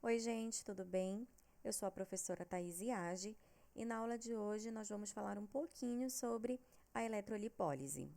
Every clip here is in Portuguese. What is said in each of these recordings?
Oi, gente, tudo bem? Eu sou a professora Thaís Iage e na aula de hoje nós vamos falar um pouquinho sobre a eletrolipólise.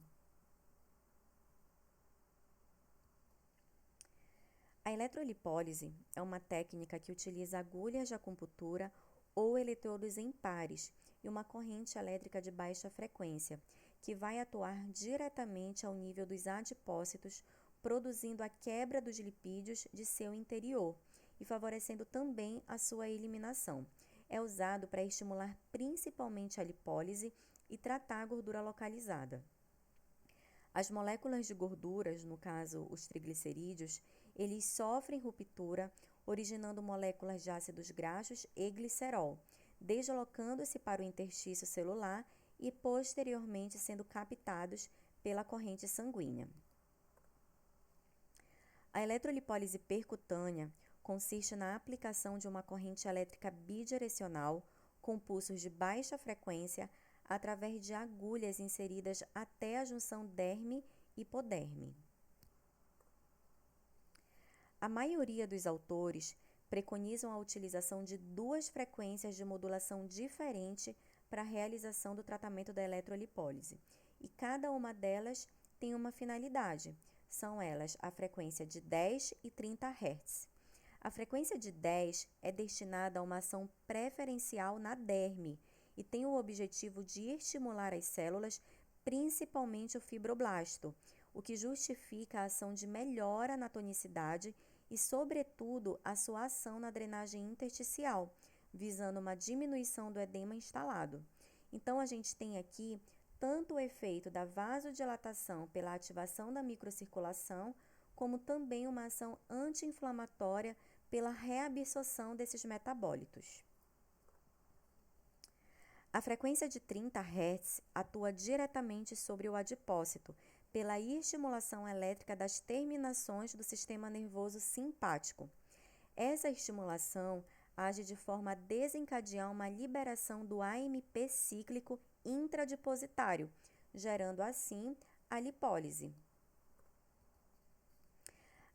A eletrolipólise é uma técnica que utiliza agulhas de acupuntura ou eletrodos em pares e uma corrente elétrica de baixa frequência, que vai atuar diretamente ao nível dos adipócitos, produzindo a quebra dos lipídios de seu interior e favorecendo também a sua eliminação. É usado para estimular principalmente a lipólise e tratar a gordura localizada. As moléculas de gorduras, no caso os triglicerídeos, eles sofrem ruptura, originando moléculas de ácidos graxos e glicerol, deslocando-se para o interstício celular e posteriormente sendo captados pela corrente sanguínea. A eletrolipólise percutânea consiste na aplicação de uma corrente elétrica bidirecional com pulsos de baixa frequência através de agulhas inseridas até a junção derme-hipoderme. A maioria dos autores preconizam a utilização de duas frequências de modulação diferente para a realização do tratamento da eletrolipólise, e cada uma delas tem uma finalidade. São elas a frequência de 10 e 30 Hz. A frequência de 10 é destinada a uma ação preferencial na derme e tem o objetivo de estimular as células, principalmente o fibroblasto, o que justifica a ação de melhora na tonicidade e, sobretudo, a sua ação na drenagem intersticial, visando uma diminuição do edema instalado. Então, a gente tem aqui tanto o efeito da vasodilatação pela ativação da microcirculação, como também uma ação anti-inflamatória pela reabsorção desses metabólitos. A frequência de 30 Hz atua diretamente sobre o adipócito, pela estimulação elétrica das terminações do sistema nervoso simpático. Essa estimulação age de forma a desencadear uma liberação do AMP cíclico intradipositário, gerando assim a lipólise.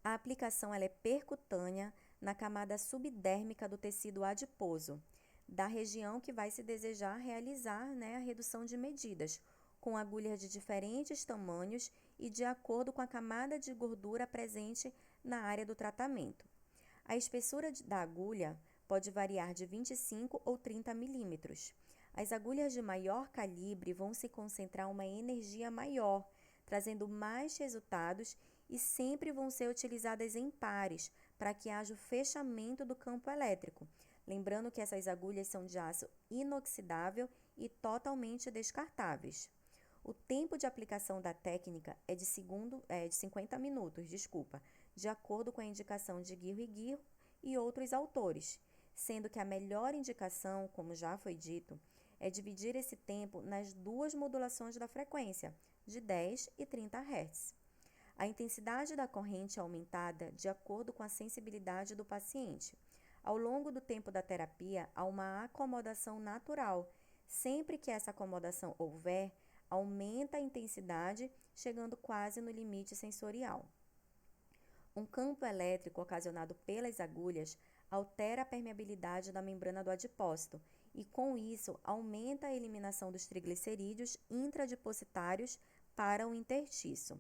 A aplicação é percutânea na camada subdérmica do tecido adiposo, da região que vai se desejar realizar a redução de medidas, com agulhas de diferentes tamanhos e de acordo com a camada de gordura presente na área do tratamento. A espessura da agulha pode variar de 25 ou 30 milímetros. As agulhas de maior calibre vão se concentrar uma energia maior, trazendo mais resultados, e sempre vão ser utilizadas em pares para que haja o fechamento do campo elétrico. Lembrando que essas agulhas são de aço inoxidável e totalmente descartáveis. O tempo de aplicação da técnica é de 50 minutos, de acordo com a indicação de Guirro e outros autores, sendo que a melhor indicação, como já foi dito, é dividir esse tempo nas duas modulações da frequência, de 10 e 30 Hz. A intensidade da corrente é aumentada de acordo com a sensibilidade do paciente. Ao longo do tempo da terapia, há uma acomodação natural. Sempre que essa acomodação houver, aumenta a intensidade, chegando quase no limite sensorial. Um campo elétrico ocasionado pelas agulhas altera a permeabilidade da membrana do adipócito e, com isso, aumenta a eliminação dos triglicerídeos intradipositários para o interstício.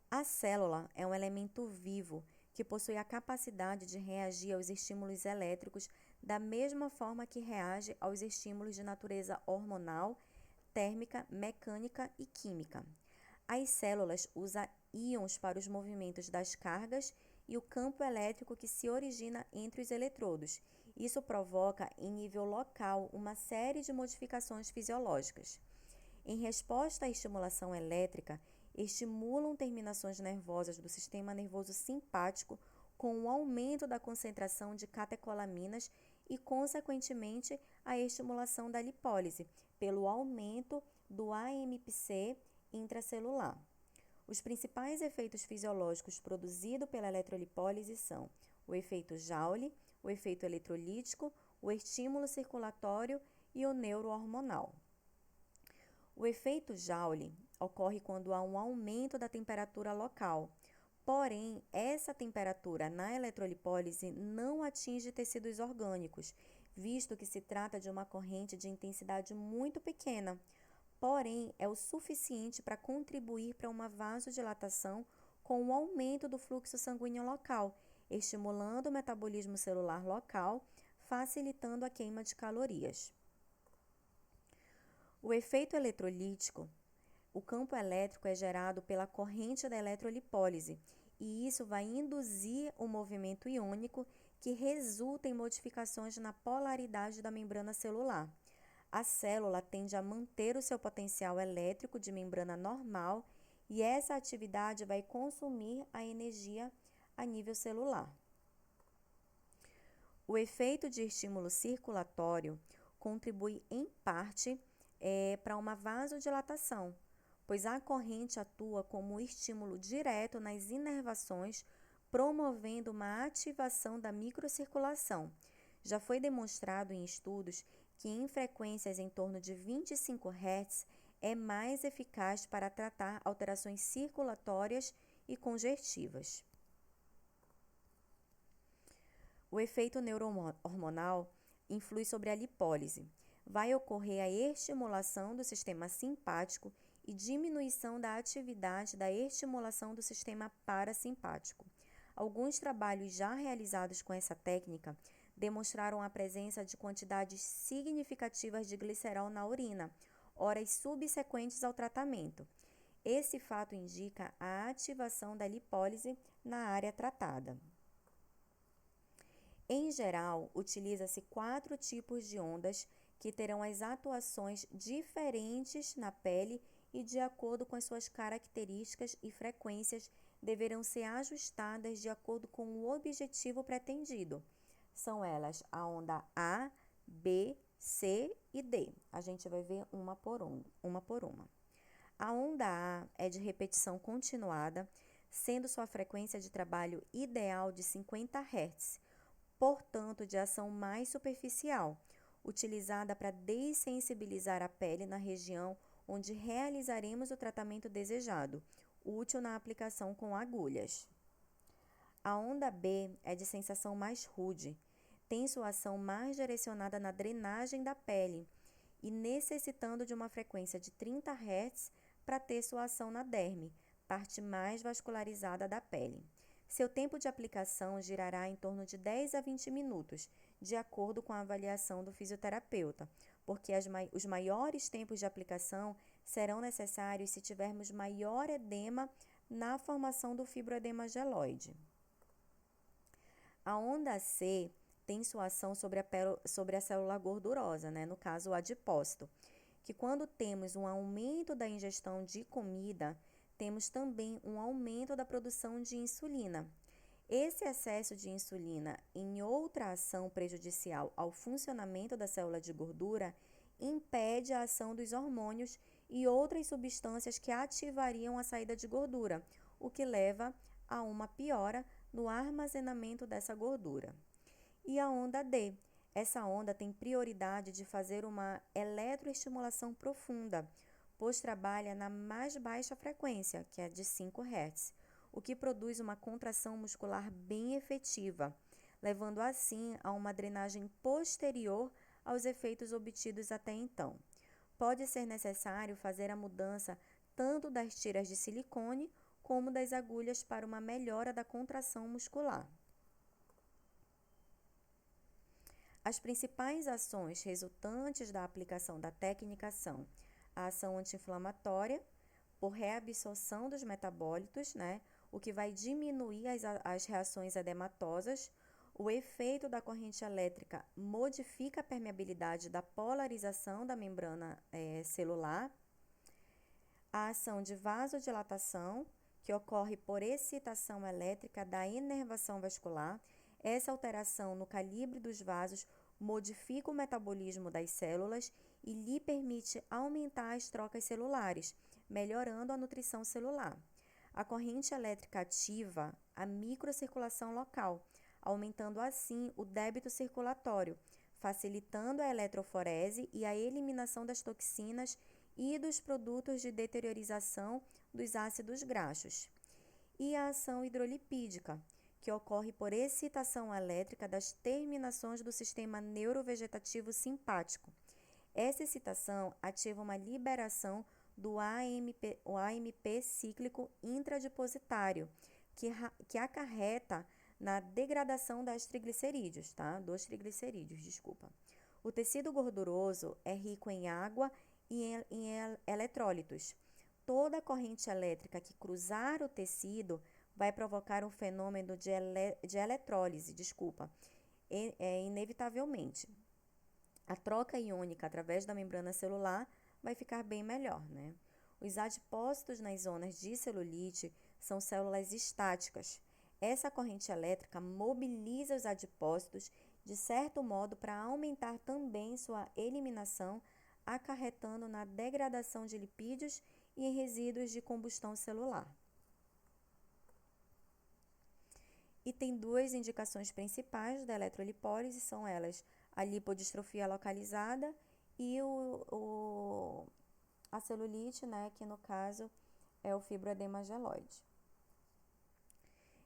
A célula é um elemento vivo que possui a capacidade de reagir aos estímulos elétricos da mesma forma que reage aos estímulos de natureza hormonal, térmica, mecânica e química. As células usam íons para os movimentos das cargas e o campo elétrico que se origina entre os eletrodos. Isso provoca, em nível local, uma série de modificações fisiológicas. Em resposta à estimulação elétrica, estimulam terminações nervosas do sistema nervoso simpático com o aumento da concentração de catecolaminas e, consequentemente, a estimulação da lipólise, pelo aumento do AMPC intracelular. Os principais efeitos fisiológicos produzidos pela eletrolipólise são o efeito Joule, o efeito eletrolítico, o estímulo circulatório e o neurohormonal. O efeito Joule ocorre quando há um aumento da temperatura local, Porém, essa temperatura na eletrolipólise não atinge tecidos orgânicos, visto que se trata de uma corrente de intensidade muito pequena. Porém, é o suficiente para contribuir para uma vasodilatação com o aumento do fluxo sanguíneo local, estimulando o metabolismo celular local, facilitando a queima de calorias. O efeito eletrolítico. O campo elétrico é gerado pela corrente da eletrolipólise, e isso vai induzir o movimento iônico que resulta em modificações na polaridade da membrana celular. A célula tende a manter o seu potencial elétrico de membrana normal e essa atividade vai consumir a energia a nível celular. O efeito de estímulo circulatório contribui em parte para uma vasodilatação, pois a corrente atua como estímulo direto nas inervações, promovendo uma ativação da microcirculação. Já foi demonstrado em estudos que em frequências em torno de 25 Hz é mais eficaz para tratar alterações circulatórias e congestivas. O efeito neurohormonal influi sobre a lipólise. Vai ocorrer a estimulação do sistema simpático e diminuição da atividade da estimulação do sistema parasimpático. Alguns trabalhos já realizados com essa técnica demonstraram a presença de quantidades significativas de glicerol na urina, horas subsequentes ao tratamento. Esse fato indica a ativação da lipólise na área tratada. Em geral, utiliza-se 4 tipos de ondas que terão as atuações diferentes na pele e, de acordo com as suas características e frequências, deverão ser ajustadas de acordo com o objetivo pretendido. São elas a onda A, B, C e D. A gente vai ver uma por uma. A onda A é de repetição continuada, sendo sua frequência de trabalho ideal de 50 Hz, portanto de ação mais superficial, utilizada para dessensibilizar a pele na região onde realizaremos o tratamento desejado, útil na aplicação com agulhas. A onda B é de sensação mais rude, tem sua ação mais direcionada na drenagem da pele e necessitando de uma frequência de 30 Hz para ter sua ação na derme, parte mais vascularizada da pele. Seu tempo de aplicação girará em torno de 10 a 20 minutos, de acordo com a avaliação do fisioterapeuta, porque os maiores tempos de aplicação serão necessários se tivermos maior edema na formação do fibroedema geloide. A onda C tem sua ação sobre a célula gordurosa, no caso o adipócito, que quando temos um aumento da ingestão de comida, temos também um aumento da produção de insulina. Esse excesso de insulina em outra ação prejudicial ao funcionamento da célula de gordura impede a ação dos hormônios e outras substâncias que ativariam a saída de gordura, o que leva a uma piora no armazenamento dessa gordura. E a onda D. Essa onda tem prioridade de fazer uma eletroestimulação profunda, pois trabalha na mais baixa frequência, que é de 5 Hz, o que produz uma contração muscular bem efetiva, levando assim a uma drenagem posterior aos efeitos obtidos até então. Pode ser necessário fazer a mudança tanto das tiras de silicone como das agulhas para uma melhora da contração muscular. As principais ações resultantes da aplicação da técnica são a ação anti-inflamatória, por reabsorção dos metabólitos, o que vai diminuir as reações edematosas. O efeito da corrente elétrica modifica a permeabilidade da polarização da membrana celular. A ação de vasodilatação, que ocorre por excitação elétrica da inervação vascular. Essa alteração no calibre dos vasos modifica o metabolismo das células e lhe permite aumentar as trocas celulares, melhorando a nutrição celular. A corrente elétrica ativa a microcirculação local, aumentando assim o débito circulatório, facilitando a eletroforese e a eliminação das toxinas e dos produtos de deteriorização dos ácidos graxos. e a ação hidrolipídica, que ocorre por excitação elétrica das terminações do sistema neurovegetativo simpático. Essa excitação ativa uma liberação do AMP cíclico intradipositário, que acarreta na degradação das triglicerídeos, tá? Dos triglicerídeos, desculpa. O tecido gorduroso é rico em água e em eletrólitos. Toda corrente elétrica que cruzar o tecido vai provocar um fenômeno de eletrólise, inevitavelmente. A troca iônica através da membrana celular vai ficar bem melhor, né? Os adipócitos nas zonas de celulite são células estáticas. Essa corrente elétrica mobiliza os adipócitos de certo modo para aumentar também sua eliminação, acarretando na degradação de lipídios e em resíduos de combustão celular. E tem duas indicações principais da eletrolipólise, são elas a lipodistrofia localizada e a celulite, né, que no caso é o fibroedema geloide.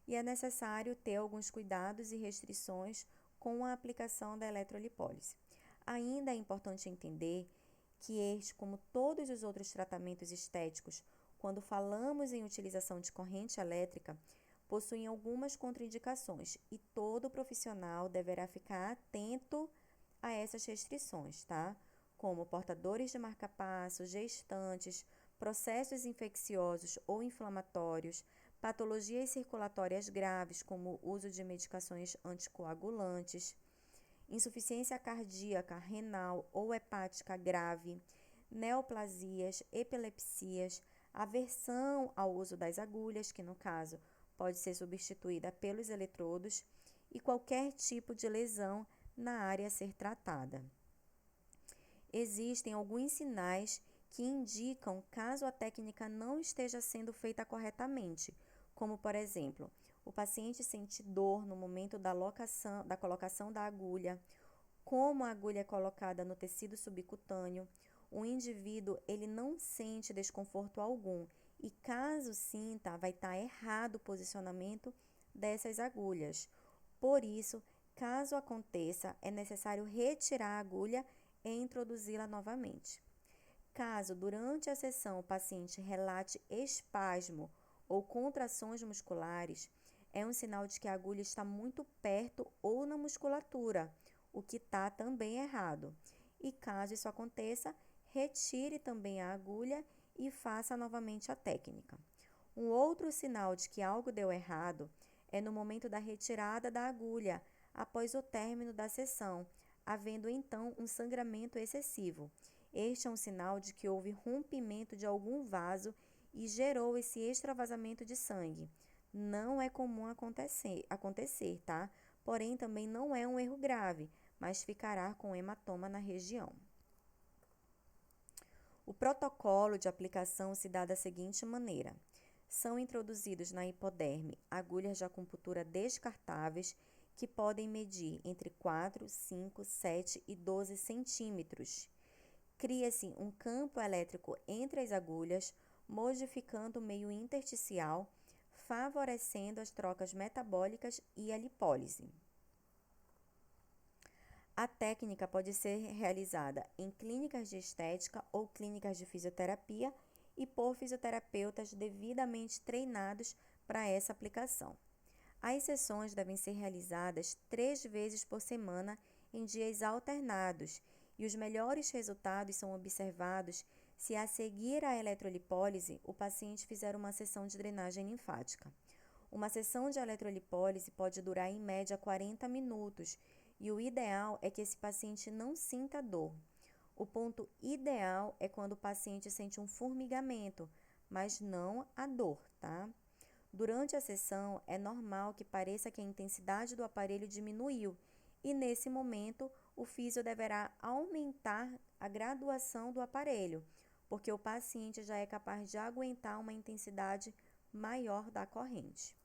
E é necessário ter alguns cuidados e restrições com a aplicação da eletrolipólise. Ainda é importante entender que este, como todos os outros tratamentos estéticos, quando falamos em utilização de corrente elétrica, possuem algumas contraindicações e todo profissional deverá ficar atento a essas restrições, tá? Como portadores de marca-passo, gestantes, processos infecciosos ou inflamatórios, patologias circulatórias graves, como o uso de medicações anticoagulantes, insuficiência cardíaca, renal ou hepática grave, neoplasias, epilepsias, aversão ao uso das agulhas, que no caso pode ser substituída pelos eletrodos, e qualquer tipo de lesão na área a ser tratada. Existem alguns sinais que indicam caso a técnica não esteja sendo feita corretamente, como, por exemplo, o paciente sente dor no momento da colocação da agulha, como a agulha é colocada no tecido subcutâneo, o indivíduo ele não sente desconforto algum e caso sinta, vai estar errado o posicionamento dessas agulhas. Por isso, caso aconteça, é necessário retirar a agulha e introduzi-la novamente. Caso durante a sessão o paciente relate espasmo ou contrações musculares, é um sinal de que a agulha está muito perto ou na musculatura, o que está também errado. E caso isso aconteça, retire também a agulha e faça novamente a técnica. Um outro sinal de que algo deu errado é no momento da retirada da agulha, após o término da sessão, havendo então um sangramento excessivo. Este é um sinal de que houve rompimento de algum vaso e gerou esse extravasamento de sangue. Não é comum acontecer, tá? Porém, também não é um erro grave, mas ficará com hematoma na região. O protocolo de aplicação se dá da seguinte maneira. São introduzidos na hipoderme agulhas de acupuntura descartáveis que podem medir entre 4, 5, 7 e 12 centímetros. Cria-se um campo elétrico entre as agulhas, modificando o meio intersticial, favorecendo as trocas metabólicas e a lipólise. A técnica pode ser realizada em clínicas de estética ou clínicas de fisioterapia e por fisioterapeutas devidamente treinados para essa aplicação. As sessões devem ser realizadas 3 vezes por semana em dias alternados e os melhores resultados são observados se a seguir à eletrolipólise o paciente fizer uma sessão de drenagem linfática. Uma sessão de eletrolipólise pode durar em média 40 minutos e o ideal é que esse paciente não sinta dor. O ponto ideal é quando o paciente sente um formigamento, mas não a dor, tá? Durante a sessão, é normal que pareça que a intensidade do aparelho diminuiu e, nesse momento, o físio deverá aumentar a graduação do aparelho, porque o paciente já é capaz de aguentar uma intensidade maior da corrente.